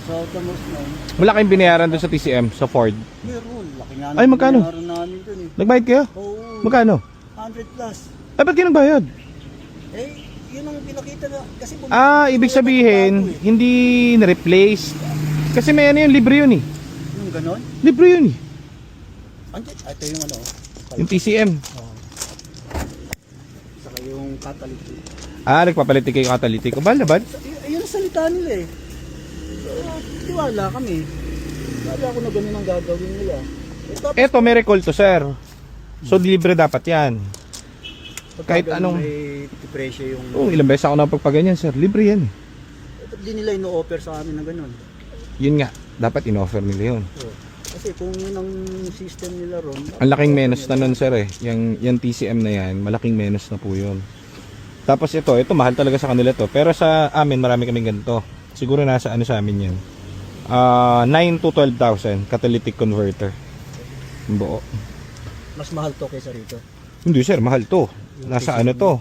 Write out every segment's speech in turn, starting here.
Sa Tamos na. Wala kayong binayaran doon sa TCM, sa Ford? Meron. Laki nga Ay, magkano? binayaran namin dun eh. Nagbayad kayo? Oo. Magkano? 100 plus. Ay, ba't kayo nagbayad? Eh, yun ang pinakita na. Kasi Ibig sabihin, hindi na-replace. Kasi may ano yun, libre yun eh. Yung ganon? Libre yun eh. Ito yung ano. Yung TCM. Oo. Saka yung catalytic. Nagpapalit kayo catalytic. Bala ba? Ayun ang salita nila eh. So, tiwala kami. Wala ako na ganun ang gagawin nila. Eto, may recall to, sir. So, libre dapat yan. Kahit anong... May presyo yung... ilang beses ako napagpaganyan, sir. Libre yan eh. Ito din nila ino-offer sa amin na ganun. Yun nga, dapat in-offer nila yun. So, kasi kung yun ang system nila ron... Ang laking menos na nun, sir eh. Yung TCM na yan, malaking menos na po yun. Tapos ito mahal talaga sa kanila to. Pero sa amin, marami kaming ganito. Siguro nasa ano sa amin yan. 9 to 12,000 catalytic converter. Buo. Mas mahal to kaysa rito. Hindi sir, mahal to. Nasa ano to?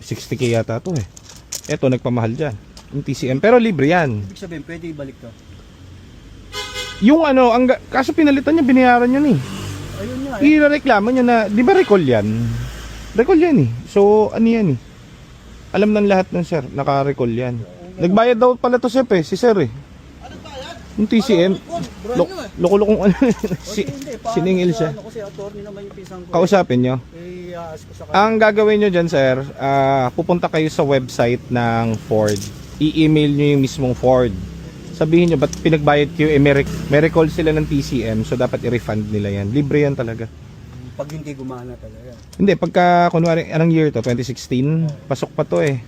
60k yata to eh. Ito nagpamahal dyan. Yung TCM. Pero libre yan. Ibig sabihin, pwede ibalik to. Yung ano, kaso pinalitan niya, binayaran niya eh. Ayun nga Irereklamo niya na, di ba recall yan? Recall yan eh. So, ano yan eh. Alam ng lahat ng sir, naka-recall yan. Nagbayad daw pala to sir eh, si sir eh. Anong bayad? Yung TCM. Loko-lokong ano. Siningil siya. Ano kasi attorney naman yung pisang ko. Kausapin nyo. I-ask ko sa kanya. Ang gagawin nyo dyan sir, pupunta kayo sa website ng Ford. I-email nyo yung mismong Ford. Sabihin nyo, ba't pinagbayad kayo? May recall sila ng TCM, so dapat i-refund nila yan. Libre yan talaga. Pag hindi gumana talaga. Hindi, pagka, kunwari, anong year to? 2016? Pasok pa to eh.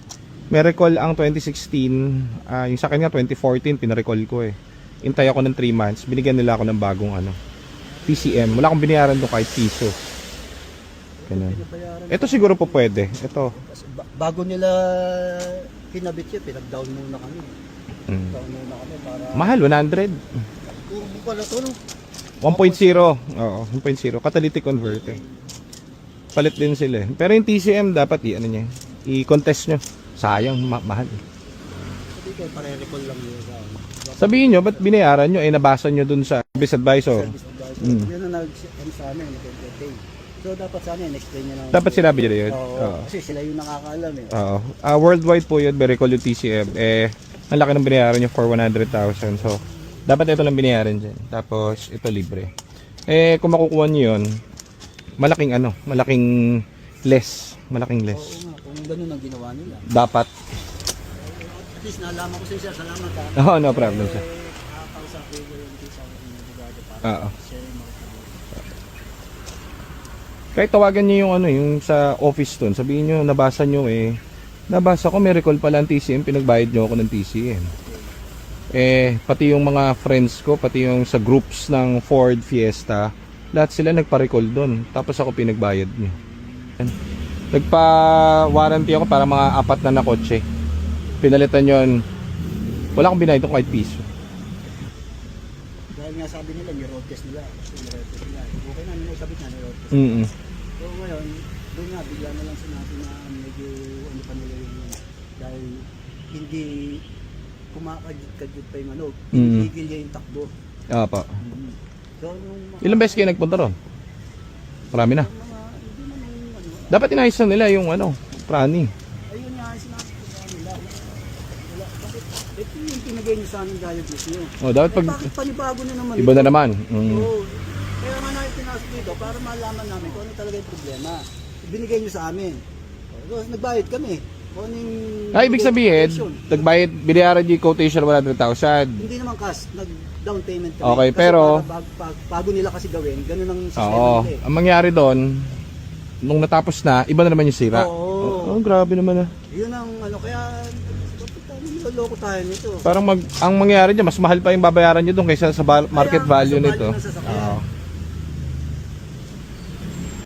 May recall ang 2016, yung sa akin nga 2014, pinarecall ko eh. Intay ako ng 3 months, binigyan nila ako ng bagong ano, TCM. Wala akong binayaran doon kahit piso. Ganun. Ito siguro po pwede. Ito. Bago nila kinabit yun, pinag-down muna kami. Down muna kami para... Mahal, 100. Turbo pala to, no? 1.0. Oo, 1.0. Catalytic converter. Palit din sila eh. Pero yung TCM dapat ano niya, i-contest nyo. Sayang, mahal. Sabi ko, pare-recall lang yun sa amin. Sabihin nyo, ba't binayaran nyo? Nabasa nyo dun sa service advisor. Yun ang nag-send sa amin, nag-entertain. So dapat sana in-explain nyo lang. Dapat sinabi nyo yun. Oo. Kasi sila yung nakakaalam eh. Oo. Worldwide po yun, may recall yung TCM. Ang laki ng binayaran nyo for 100,000. So, dapat ito lang binayaran dyan. Tapos, ito libre. Kung makukuha nyo yun, malaking less. Malaking less. Oo nga, kung ganun ang ginawa nila. Dapat. At least nalaman ko sa isa, salamat ha. Oo, no problem sir. Nakakausap ko yung isa ng abogado para Oo. share yung mga Kahit tawagan nyo yung yung sa office dun, sabihin nyo, nabasa nyo nabasa ko, may recall pala ang TCM, pinagbayad nyo ako ng TCM. Pati yung mga friends ko, pati yung sa groups ng Ford Fiesta, lahat sila nagpa-recall dun. Tapos ako pinagbayad nyo. Nagpa-warranty ako para mga 4 na kotse. Pinalitan yun. Wala akong binayad kahit piso. dahil nga sabi nila, ni-road test nila. Okay na, sabit na ni-road test. So ngayon, doon nga, bigla na lang sinabi na medyo ano pa nila yung dahil hindi kumakadjit pa yung ano, hinigil niya yung takbo. Apa. So, nung Ilang beses kayo nagpunta ron? Marami na. Dapat inayos na nila yung prani. ayun nga, sinabi ko sa nila. Wala, bakit? Ito yung pinagay niyo sa amin diabetes niyo. Dapat pag Bakit panibago na naman iba na naman. Oo. Kaya nga namin pinasok dito para malaman namin kung ano talaga yung problema. Binigay niyo sa amin. So, nagbayad kami. Kung ano yung Ibig sabihin, quotation. nagbayad, binayaran yung quotation 100,000. Hindi naman cash, nag-down payment kami. Okay, Kasi pero- bago nila kasi gawin, ganun ang sistema Oo. nila eh. Ang mangyari doon, nung natapos na, iba na naman yung sira. Oo. Grabe naman Yun ang ano, kaya niloloko tayo nito. Parang ang mangyari niya, mas mahal pa yung babayaran niyo doon kaysa sa market Kaya, value sa nito. ng sasakyan. Oo.